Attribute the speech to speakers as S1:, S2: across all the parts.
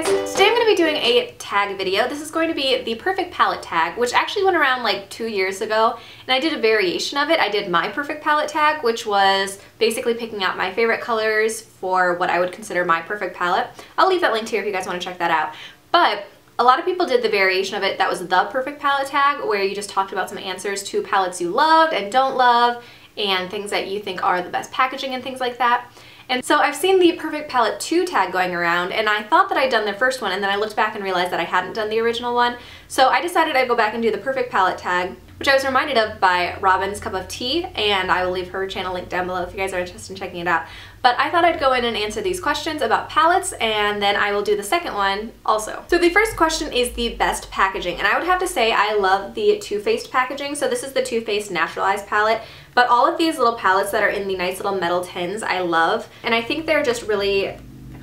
S1: guys, today I'm going to be doing a tag video. This is going to be the perfect palette tag, which actually went around like 2 years ago, and I did a variation of it. I did my perfect palette tag, which was basically picking out my favorite colors for what I would consider my perfect palette. I'll leave that linked here if you guys want to check that out. But a lot of people did the variation of it that was the perfect palette tag, where you just talked about some answers to palettes you loved and don't love, and things that you think are the best packaging and things like that. And so I've seen the Perfect Palette 2 tag going around, and I thought that I'd done the first one, and then I looked back and realized that I hadn't done the original one. So I decided I'd go back and do the Perfect Palette tag, which I was reminded of by Robin's Cup of Tea, and I will leave her channel link down below if you guys are interested in checking it out. But I thought I'd go in and answer these questions about palettes, and then I will do the second one also. So the first question is the best packaging, and I would have to say I love the Too Faced packaging. So this is the Too Faced Naturalized palette, but all of these little palettes that are in the nice little metal tins I love, and I think they're just really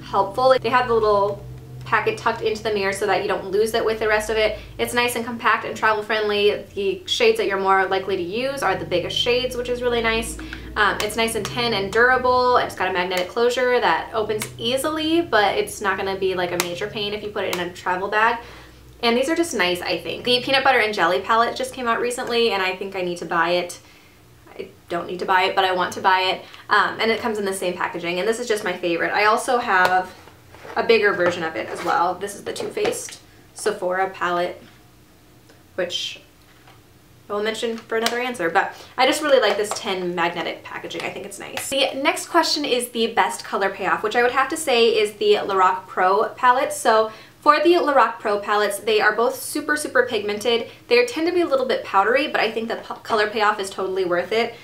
S1: helpful. They have the little packet tucked into the mirror so that you don't lose it with the rest of it. It's nice and compact and travel friendly. The shades that you're more likely to use are the biggest shades, which is really nice. It's nice and tin and durable. It's got a magnetic closure that opens easily, but it's not going to be like a major pain if you put it in a travel bag. And these are just nice, I think. The Peanut Butter and Jelly palette just came out recently, and I think I need to buy it. I don't need to buy it, but I want to buy it. And it comes in the same packaging, and this is just my favorite. I also have a bigger version of it as well. This is the Too Faced Sephora palette, which I will mention for another answer, but I just really like this tin magnetic packaging. I think it's nice. The next question is the best color payoff, which I would have to say is the Lorac Pro palette. So for the Lorac Pro palettes, they are both super pigmented. They tend to be a little bit powdery, but I think the color payoff is totally worth it.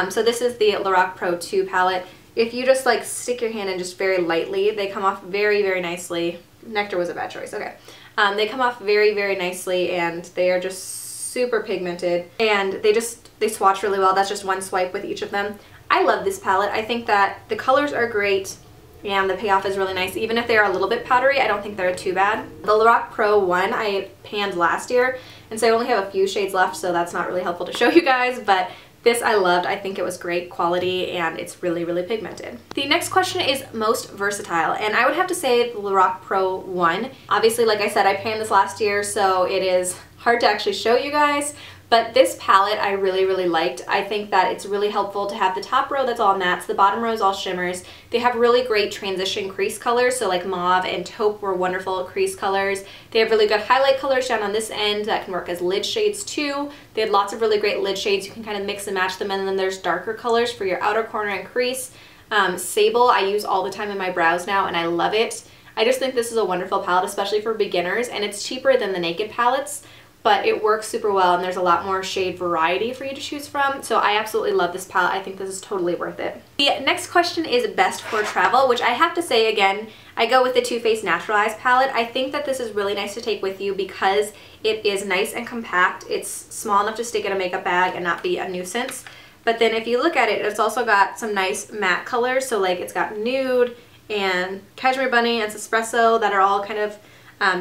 S1: So this is the Lorac Pro 2 palette. If you just like stick your hand in just very lightly, they come off very nicely. Nectar was a bad choice, okay. They come off very nicely, and they are just super pigmented, and they swatch really well. That's just one swipe with each of them. I love this palette. I think that the colors are great, and the payoff is really nice. Even if they're a little bit powdery, I don't think they're too bad. The Lorac Pro 1 I panned last year, and so I only have a few shades left, so that's not really helpful to show you guys, but this I loved. I think it was great quality, and it's really pigmented. The next question is most versatile, and I would have to say the Lorac Pro 1. Obviously, like I said, I panned this last year, so it is hard to actually show you guys, but this palette I really liked. I think that it's really helpful to have the top row that's all mattes, the bottom row is all shimmers. They have really great transition crease colors, so like mauve and taupe were wonderful crease colors. They have really good highlight colors down on this end that can work as lid shades too. They had lots of really great lid shades. You can kind of mix and match them, and then there's darker colors for your outer corner and crease. Sable I use all the time in my brows now, and I love it. I just think this is a wonderful palette, especially for beginners, and it's cheaper than the Naked palettes, but it works super well, and there's a lot more shade variety for you to choose from. So I absolutely love this palette. I think this is totally worth it. The next question is best for travel, which I have to say again, I go with the Too Faced Naturalized palette. I think that this is really nice to take with you because it is nice and compact. It's small enough to stick in a makeup bag and not be a nuisance. But then if you look at it, it's also got some nice matte colors. So like it's got nude and cashmere bunny and espresso that are all kind of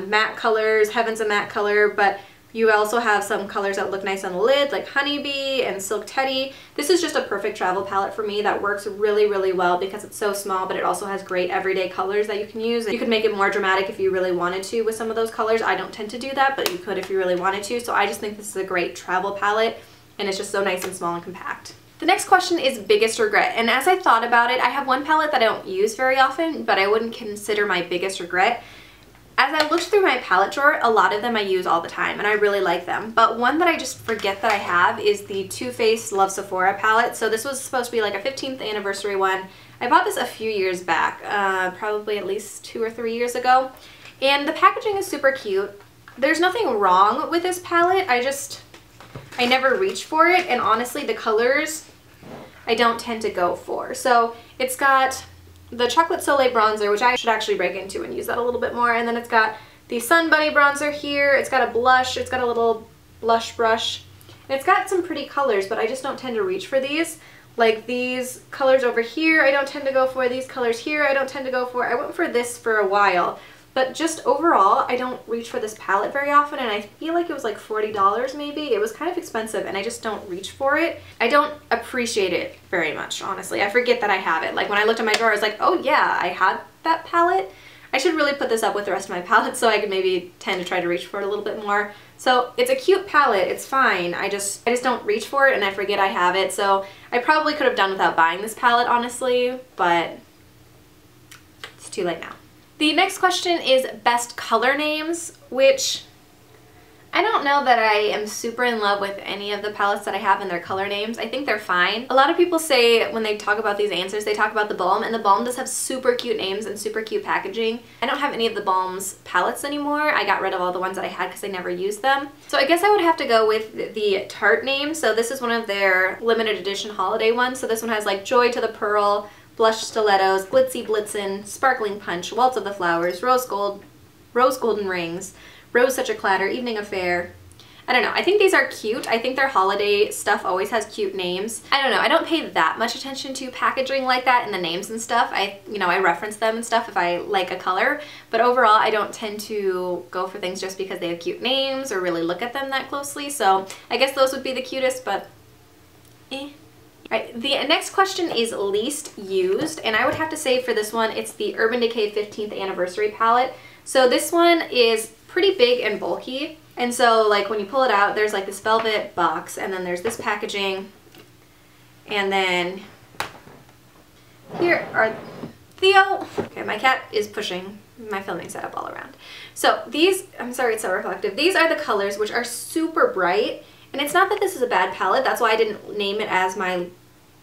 S1: matte colors. Heaven's a matte color, but you also have some colors that look nice on the lid, like Honeybee and Silk Teddy. This is just a perfect travel palette for me that works really well because it's so small, but it also has great everyday colors that you can use. You could make it more dramatic if you really wanted to with some of those colors. I don't tend to do that, but you could if you really wanted to. So I just think this is a great travel palette, and it's just so nice and small and compact. The next question is biggest regret, and as I thought about it, I have one palette that I don't use very often, but I wouldn't consider my biggest regret. As I looked through my palette drawer, a lot of them I use all the time, and I really like them. But one that I just forget that I have is the Too Faced Love Sephora palette. So this was supposed to be like a 15th anniversary one. I bought this a few years back, probably at least 2 or 3 years ago. And the packaging is super cute. There's nothing wrong with this palette. I never reach for it, and honestly, the colors I don't tend to go for. So it's got the Chocolate Soleil bronzer, which I should actually break into and use that a little bit more. And then it's got the Sun Bunny bronzer here. It's got a blush. It's got a little blush brush. And it's got some pretty colors, but I just don't tend to reach for these. Like these colors over here, I don't tend to go for. These colors here, I don't tend to go for. I went for this for a while. But just overall, I don't reach for this palette very often, and I feel like it was like $40 maybe. It was kind of expensive, and I just don't reach for it. I don't appreciate it very much, honestly. I forget that I have it. Like when I looked at my drawer, I was like, oh yeah, I had that palette. I should really put this up with the rest of my palettes so I could maybe tend to try to reach for it a little bit more. So it's a cute palette, it's fine. I just don't reach for it and I forget I have it. So I probably could have done without buying this palette, honestly, but it's too late now. The next question is best color names, which I don't know that I am super in love with any of the palettes that I have and their color names. I think they're fine. A lot of people say when they talk about these answers, they talk about the Balm, and the Balm does have super cute names and super cute packaging. I don't have any of the Balm's palettes anymore. I got rid of all the ones that I had because I never used them. So I guess I would have to go with the Tarte name. So this is one of their limited edition holiday ones. So this one has like Joy to the Pearl, Blush Stilettos, Glitzy Blitzen, Sparkling Punch, Waltz of the Flowers, Rose Golden Rings, Rose Such a Clatter, Evening Affair. I don't know. I think these are cute. I think their holiday stuff always has cute names. I don't know. I don't pay that much attention to packaging like that and the names and stuff. I reference them and stuff if I like a color, but overall I don't tend to go for things just because they have cute names or really look at them that closely. So I guess those would be the cutest, but eh. Right, the next question is least used, and I would have to say for this one, it's the Urban Decay 15th Anniversary palette. So this one is pretty big and bulky, and so like when you pull it out, there's like this velvet box, and then there's this packaging, and then here are Theo. Okay, my cat is pushing my filming setup all around. So these, I'm sorry it's so reflective, these are the colors which are super bright, and it's not that this is a bad palette, that's why I didn't name it as my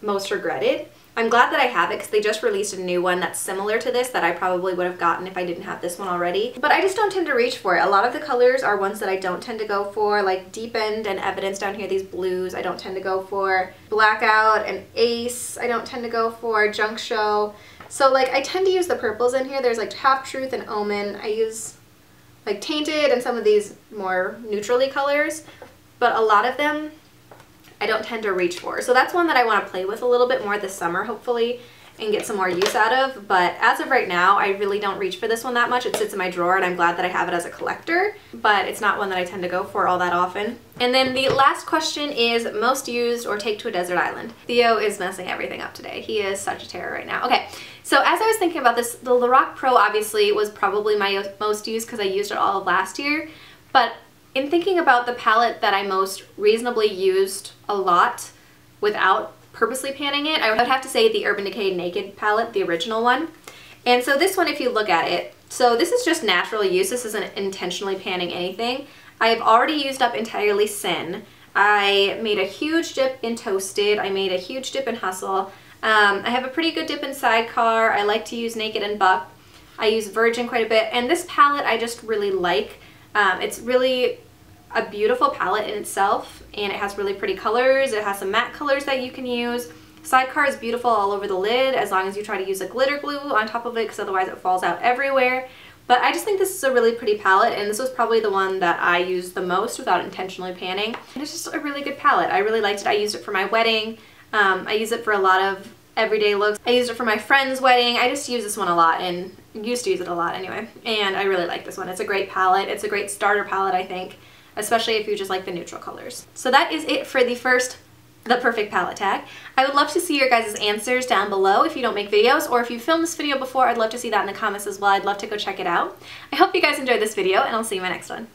S1: most regretted. I'm glad that I have it because they just released a new one that's similar to this that I probably would have gotten if I didn't have this one already. But I just don't tend to reach for it. A lot of the colors are ones that I don't tend to go for, like Deepened and Evidence down here, these blues I don't tend to go for. Blackout and Ace I don't tend to go for. Junk Show. So like I tend to use the purples in here. There's like Half Truth and Omen. I use like Tainted and some of these more neutrally colors, but a lot of them I don't tend to reach for. So that's one that I want to play with a little bit more this summer, hopefully, and get some more use out of. But as of right now, I really don't reach for this one that much. It sits in my drawer, and I'm glad that I have it as a collector, but it's not one that I tend to go for all that often. And then the last question is most used or take to a desert island. Theo is messing everything up today. He is such a terror right now. Okay, so as I was thinking about this, the Lorac Pro obviously was probably my most used because I used it all of last year, but in thinking about the palette that I most reasonably used a lot without purposely panning it, I would have to say the Urban Decay Naked palette, the original one. And so this one, if you look at it, so this is just natural use. This isn't intentionally panning anything. I have already used up entirely Sin. I made a huge dip in Toasted. I made a huge dip in Hustle. I have a pretty good dip in Sidecar. I like to use Naked and Buck. I use Virgin quite a bit. And this palette I just really like. It's really a beautiful palette in itself, and it has really pretty colors. It has some matte colors that you can use. Sidecar is beautiful all over the lid as long as you try to use a glitter glue on top of it, because otherwise it falls out everywhere. But I just think this is a really pretty palette, and this was probably the one that I used the most without intentionally panning. And it's just a really good palette. I really liked it. I used it for my wedding. I use it for a lot of everyday looks. I used it for my friend's wedding. I just use this one a lot, and used to use it a lot anyway. And I really like this one. It's a great palette. It's a great starter palette, I think, especially if you just like the neutral colors. So that is it for the perfect palette tag. I would love to see your guys' answers down below if you don't make videos, or if you filmed this video before, I'd love to see that in the comments as well. I'd love to go check it out. I hope you guys enjoyed this video, and I'll see you in my next one.